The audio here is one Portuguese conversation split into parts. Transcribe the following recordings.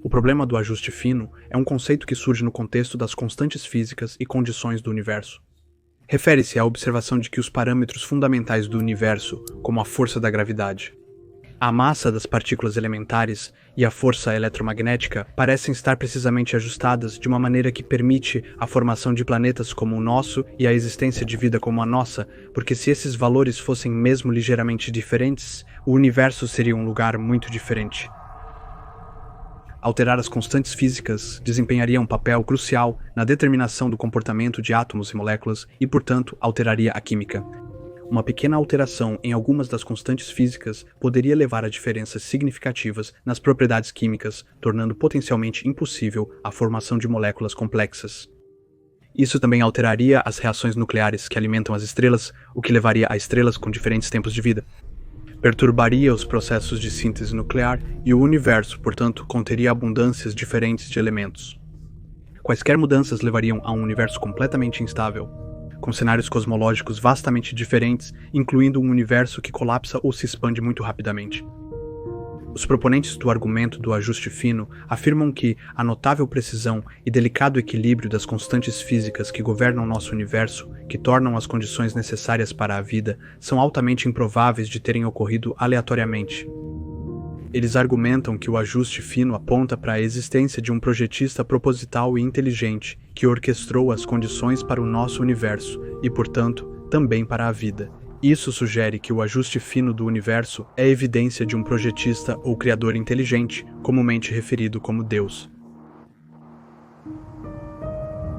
O problema do ajuste fino é um conceito que surge no contexto das constantes físicas e condições do universo. Refere-se à observação de que os parâmetros fundamentais do universo, como a força da gravidade, a massa das partículas elementares e a força eletromagnética, parecem estar precisamente ajustadas de uma maneira que permite a formação de planetas como o nosso e a existência de vida como a nossa, porque se esses valores fossem mesmo ligeiramente diferentes, o universo seria um lugar muito diferente. Alterar as constantes físicas desempenharia um papel crucial na determinação do comportamento de átomos e moléculas e, portanto, alteraria a química. Uma pequena alteração em algumas das constantes físicas poderia levar a diferenças significativas nas propriedades químicas, tornando potencialmente impossível a formação de moléculas complexas. Isso também alteraria as reações nucleares que alimentam as estrelas, o que levaria a estrelas com diferentes tempos de vida. Perturbaria os processos de síntese nuclear e o universo, portanto, conteria abundâncias diferentes de elementos. Quaisquer mudanças levariam a um universo completamente instável, com cenários cosmológicos vastamente diferentes, incluindo um universo que colapsa ou se expande muito rapidamente. Os proponentes do argumento do ajuste fino afirmam que a notável precisão e delicado equilíbrio das constantes físicas que governam nosso universo, que tornam as condições necessárias para a vida, são altamente improváveis de terem ocorrido aleatoriamente. Eles argumentam que o ajuste fino aponta para a existência de um projetista proposital e inteligente que orquestrou as condições para o nosso universo e, portanto, também para a vida. Isso sugere que o ajuste fino do universo é evidência de um projetista ou criador inteligente, comumente referido como Deus.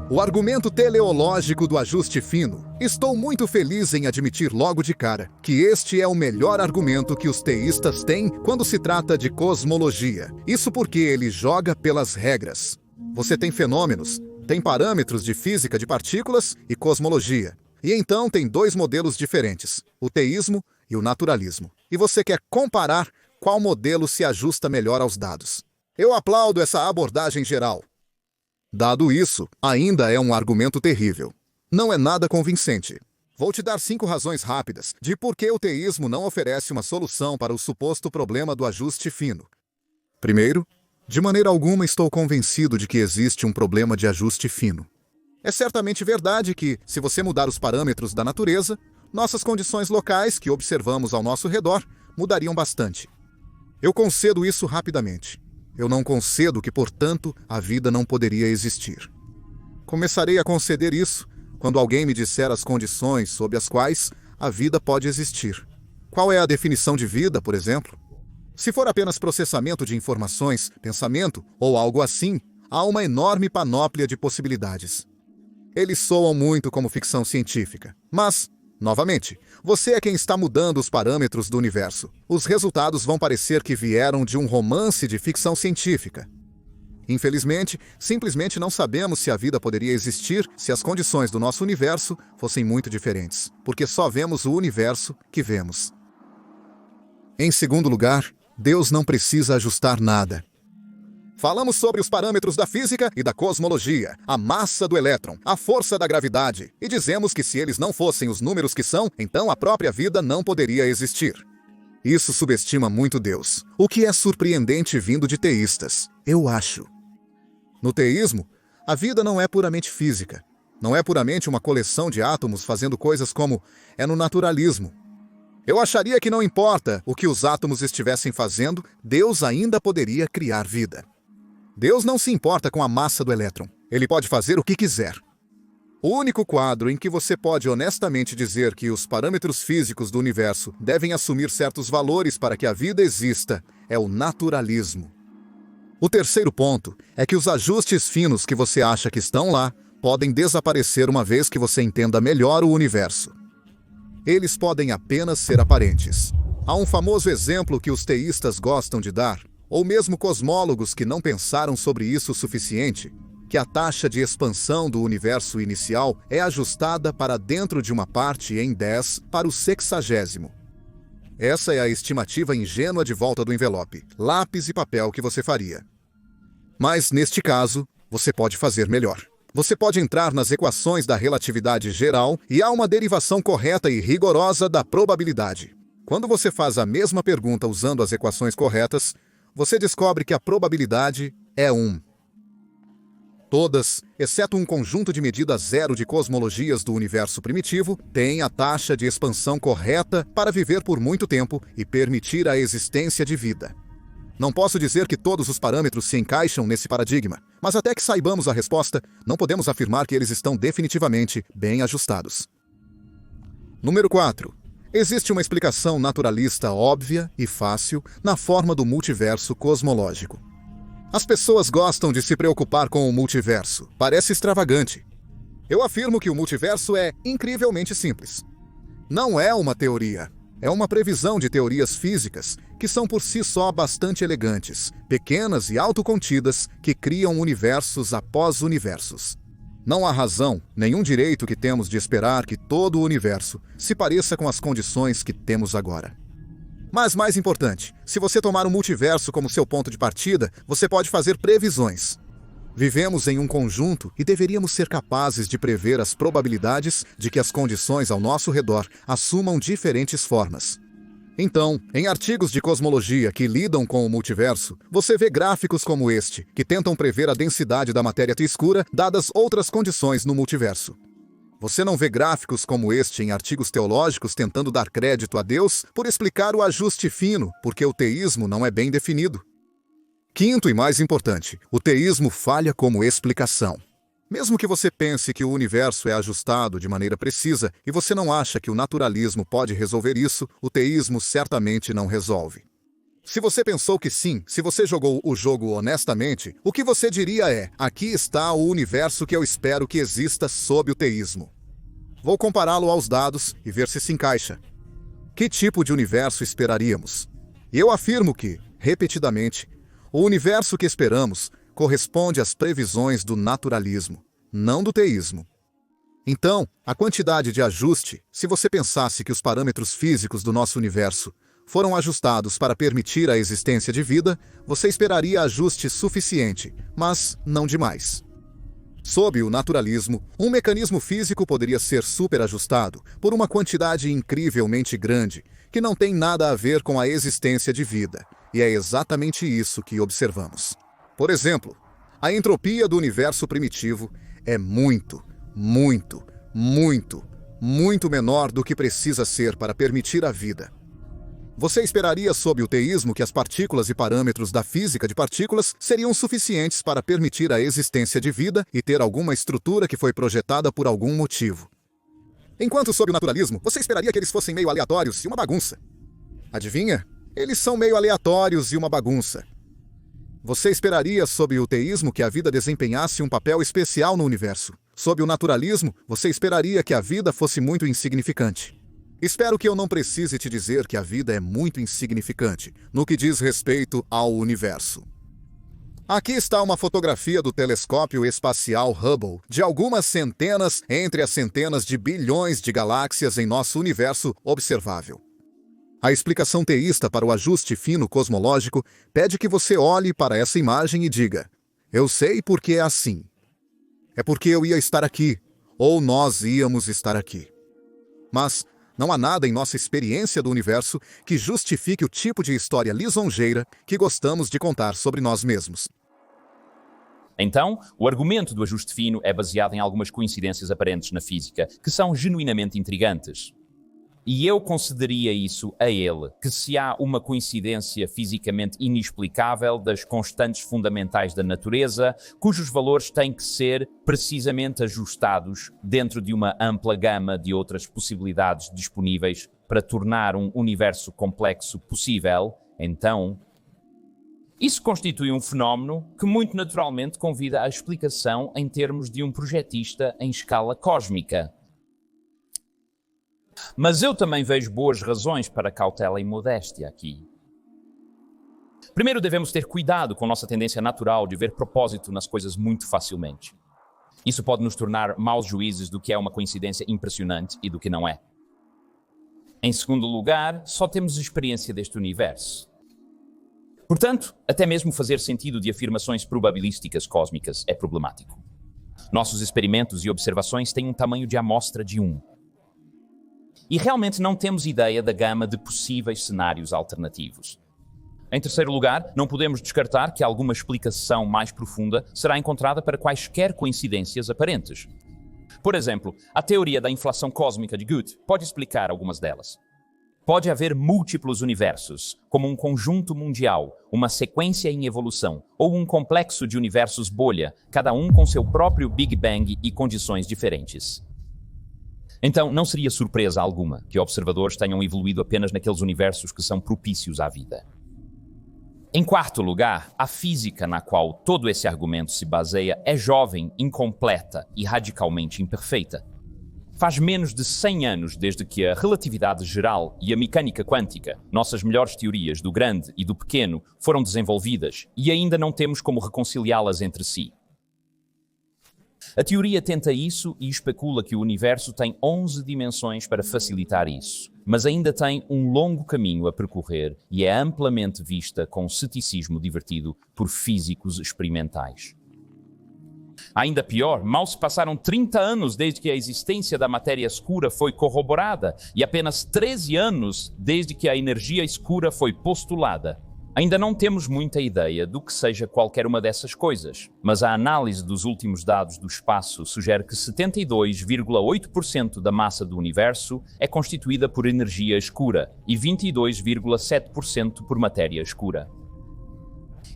O argumento teleológico do ajuste fino. Estou muito feliz em admitir logo de cara que este é o melhor argumento que os teístas têm quando se trata de cosmologia. Isso porque ele joga pelas regras. Você tem fenômenos, tem parâmetros de física de partículas e cosmologia. E então tem dois modelos diferentes, o teísmo e o naturalismo. E você quer comparar qual modelo se ajusta melhor aos dados. Eu aplaudo essa abordagem geral. Dado isso, ainda é um argumento terrível. Não é nada convincente. Vou te dar 5 razões rápidas de por que o teísmo não oferece uma solução para o suposto problema do ajuste fino. Primeiro, de maneira alguma estou convencido de que existe um problema de ajuste fino. É certamente verdade que, se você mudar os parâmetros da natureza, nossas condições locais que observamos ao nosso redor mudariam bastante. Eu concedo isso rapidamente. Eu não concedo que, portanto, a vida não poderia existir. Começarei a conceder isso quando alguém me disser as condições sob as quais a vida pode existir. Qual é a definição de vida, por exemplo? Se for apenas processamento de informações, pensamento ou algo assim, há uma enorme panóplia de possibilidades. Eles soam muito como ficção científica. Mas, novamente, você é quem está mudando os parâmetros do universo. Os resultados vão parecer que vieram de um romance de ficção científica. Infelizmente, simplesmente não sabemos se a vida poderia existir se as condições do nosso universo fossem muito diferentes, porque só vemos o universo que vemos. Em segundo lugar, Deus não precisa ajustar nada. Falamos sobre os parâmetros da física e da cosmologia, a massa do elétron, a força da gravidade, e dizemos que se eles não fossem os números que são, então a própria vida não poderia existir. Isso subestima muito Deus, o que é surpreendente vindo de teístas, eu acho. No teísmo, a vida não é puramente física, não é puramente uma coleção de átomos fazendo coisas como é no naturalismo. Eu acharia que não importa o que os átomos estivessem fazendo, Deus ainda poderia criar vida. Deus não se importa com a massa do elétron. Ele pode fazer o que quiser. O único quadro em que você pode honestamente dizer que os parâmetros físicos do universo devem assumir certos valores para que a vida exista é o naturalismo. O terceiro ponto é que os ajustes finos que você acha que estão lá podem desaparecer uma vez que você entenda melhor o universo. Eles podem apenas ser aparentes. Há um famoso exemplo que os teístas gostam de dar, ou mesmo cosmólogos que não pensaram sobre isso o suficiente, que a taxa de expansão do universo inicial é ajustada para dentro de uma parte em 10 para o 60º. Essa é a estimativa ingênua de volta do envelope, lápis e papel que você faria. Mas, neste caso, você pode fazer melhor. Você pode entrar nas equações da relatividade geral e há uma derivação correta e rigorosa da probabilidade. Quando você faz a mesma pergunta usando as equações corretas, você descobre que a probabilidade é 1. Todas, exceto um conjunto de medida zero de cosmologias do universo primitivo, têm a taxa de expansão correta para viver por muito tempo e permitir a existência de vida. Não posso dizer que todos os parâmetros se encaixam nesse paradigma, mas até que saibamos a resposta, não podemos afirmar que eles estão definitivamente bem ajustados. Número 4. Existe uma explicação naturalista óbvia e fácil na forma do multiverso cosmológico. As pessoas gostam de se preocupar com o multiverso. Parece extravagante. Eu afirmo que o multiverso é incrivelmente simples. Não é uma teoria. É uma previsão de teorias físicas que são por si só bastante elegantes, pequenas e autocontidas que criam universos após universos. Não há razão, nenhum direito que temos de esperar que todo o universo se pareça com as condições que temos agora. Mas mais importante, se você tomar o multiverso como seu ponto de partida, você pode fazer previsões. Vivemos em um conjunto e deveríamos ser capazes de prever as probabilidades de que as condições ao nosso redor assumam diferentes formas. Então, em artigos de cosmologia que lidam com o multiverso, você vê gráficos como este, que tentam prever a densidade da matéria escura dadas outras condições no multiverso. Você não vê gráficos como este em artigos teológicos tentando dar crédito a Deus por explicar o ajuste fino, porque o teísmo não é bem definido. Quinto e mais importante, o teísmo falha como explicação. Mesmo que você pense que o universo é ajustado de maneira precisa e você não acha que o naturalismo pode resolver isso, o teísmo certamente não resolve. Se você pensou que sim, se você jogou o jogo honestamente, o que você diria é: aqui está o universo que eu espero que exista sob o teísmo. Vou compará-lo aos dados e ver se se encaixa. Que tipo de universo esperaríamos? E eu afirmo que, repetidamente, o universo que esperamos corresponde às previsões do naturalismo, não do teísmo. Então, a quantidade de ajuste, se você pensasse que os parâmetros físicos do nosso universo foram ajustados para permitir a existência de vida, você esperaria ajuste suficiente, mas não demais. Sob o naturalismo, um mecanismo físico poderia ser superajustado por uma quantidade incrivelmente grande, que não tem nada a ver com a existência de vida, e é exatamente isso que observamos. Por exemplo, a entropia do universo primitivo é muito menor do que precisa ser para permitir a vida. Você esperaria sob o teísmo que as partículas e parâmetros da física de partículas seriam suficientes para permitir a existência de vida e ter alguma estrutura que foi projetada por algum motivo. Enquanto sob o naturalismo, você esperaria que eles fossem meio aleatórios e uma bagunça. Adivinha? Eles são meio aleatórios e uma bagunça. Você esperaria sob o teísmo que a vida desempenhasse um papel especial no universo. Sob o naturalismo, você esperaria que a vida fosse muito insignificante. Espero que eu não precise te dizer que a vida é muito insignificante no que diz respeito ao universo. Aqui está uma fotografia do telescópio espacial Hubble de algumas centenas entre as centenas de bilhões de galáxias em nosso universo observável. A explicação teísta para o ajuste fino cosmológico pede que você olhe para essa imagem e diga: eu sei porque é assim. É porque eu ia estar aqui, ou nós íamos estar aqui. Mas não há nada em nossa experiência do universo que justifique o tipo de história lisonjeira que gostamos de contar sobre nós mesmos. Então, o argumento do ajuste fino é baseado em algumas coincidências aparentes na física, que são genuinamente intrigantes. E eu concederia isso a ele, que se há uma coincidência fisicamente inexplicável das constantes fundamentais da natureza, cujos valores têm que ser precisamente ajustados dentro de uma ampla gama de outras possibilidades disponíveis para tornar um universo complexo possível, então, isso constitui um fenómeno que muito naturalmente convida à explicação em termos de um projetista em escala cósmica. Mas eu também vejo boas razões para cautela e modéstia aqui. Primeiro, devemos ter cuidado com nossa tendência natural de ver propósito nas coisas muito facilmente. Isso pode nos tornar maus juízes do que é uma coincidência impressionante e do que não é. Em segundo lugar, só temos experiência deste universo. Portanto, até mesmo fazer sentido de afirmações probabilísticas cósmicas é problemático. Nossos experimentos e observações têm um tamanho de amostra de 1. E realmente não temos ideia da gama de possíveis cenários alternativos. Em terceiro lugar, não podemos descartar que alguma explicação mais profunda será encontrada para quaisquer coincidências aparentes. Por exemplo, a teoria da inflação cósmica de Guth pode explicar algumas delas. Pode haver múltiplos universos, como um conjunto mundial, uma sequência em evolução, ou um complexo de universos bolha, cada um com seu próprio Big Bang e condições diferentes. Então, não seria surpresa alguma que observadores tenham evoluído apenas naqueles universos que são propícios à vida. Em quarto lugar, a física na qual todo esse argumento se baseia é jovem, incompleta e radicalmente imperfeita. Faz menos de 100 anos desde que a relatividade geral e a mecânica quântica, nossas melhores teorias do grande e do pequeno, foram desenvolvidas e ainda não temos como reconciliá-las entre si. A teoria tenta isso e especula que o universo tem 11 dimensões para facilitar isso, mas ainda tem um longo caminho a percorrer e é amplamente vista com ceticismo divertido por físicos experimentais. Ainda pior, mal se passaram 30 anos desde que a existência da matéria escura foi corroborada e apenas 13 anos desde que a energia escura foi postulada. Ainda não temos muita ideia do que seja qualquer uma dessas coisas, mas a análise dos últimos dados do espaço sugere que 72,8% da massa do universo é constituída por energia escura e 22,7% por matéria escura.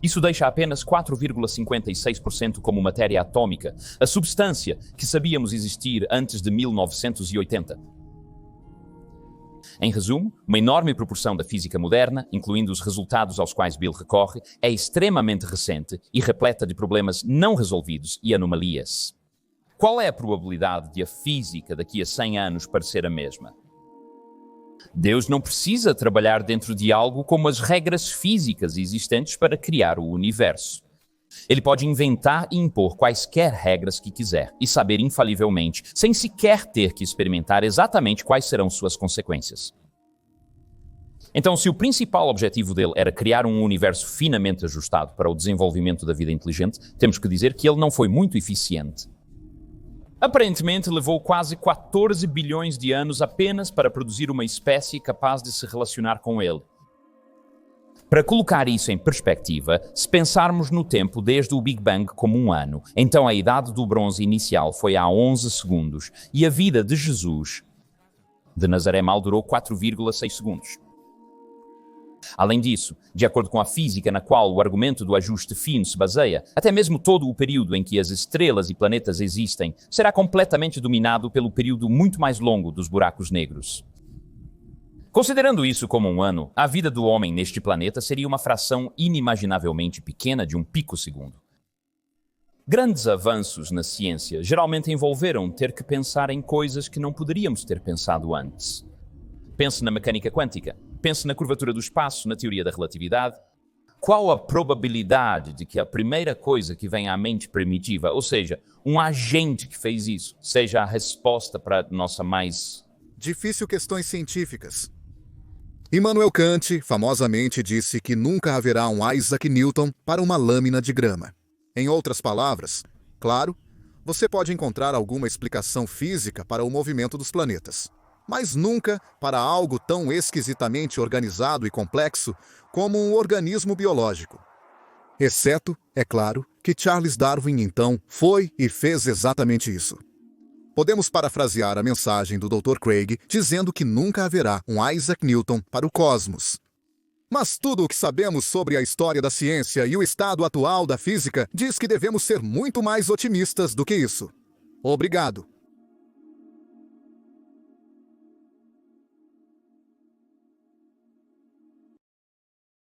Isso deixa apenas 4,56% como matéria atômica, a substância que sabíamos existir antes de 1980. Em resumo, uma enorme proporção da física moderna, incluindo os resultados aos quais Bill recorre, é extremamente recente e repleta de problemas não resolvidos e anomalias. Qual é a probabilidade de a física daqui a 100 anos parecer a mesma? Deus não precisa trabalhar dentro de algo como as regras físicas existentes para criar o universo. Ele pode inventar e impor quaisquer regras que quiser e saber infalivelmente, sem sequer ter que experimentar exatamente quais serão suas consequências. Então, se o principal objetivo dele era criar um universo finamente ajustado para o desenvolvimento da vida inteligente, temos que dizer que ele não foi muito eficiente. Aparentemente, levou quase 14 bilhões de anos apenas para produzir uma espécie capaz de se relacionar com ele. Para colocar isso em perspectiva, se pensarmos no tempo desde o Big Bang como um ano, então a idade do bronze inicial foi há 11 segundos e a vida de Jesus de Nazaré mal durou 4,6 segundos. Além disso, de acordo com a física na qual o argumento do ajuste fino se baseia, até mesmo todo o período em que as estrelas e planetas existem será completamente dominado pelo período muito mais longo dos buracos negros. Considerando isso como um ano, a vida do homem neste planeta seria uma fração inimaginavelmente pequena de um picosegundo. Grandes avanços na ciência geralmente envolveram ter que pensar em coisas que não poderíamos ter pensado antes. Pense na mecânica quântica. Pense na curvatura do espaço, na teoria da relatividade. Qual a probabilidade de que a primeira coisa que vem à mente primitiva, ou seja, um agente que fez isso, seja a resposta para a nossa mais... difícil questões científicas. Immanuel Kant famosamente disse que nunca haverá um Isaac Newton para uma lâmina de grama. Em outras palavras, claro, você pode encontrar alguma explicação física para o movimento dos planetas, mas nunca para algo tão esquisitamente organizado e complexo como um organismo biológico. Exceto, é claro, que Charles Darwin então foi e fez exatamente isso. Podemos parafrasear a mensagem do Dr. Craig dizendo que nunca haverá um Isaac Newton para o cosmos. Mas tudo o que sabemos sobre a história da ciência e o estado atual da física diz que devemos ser muito mais otimistas do que isso. Obrigado.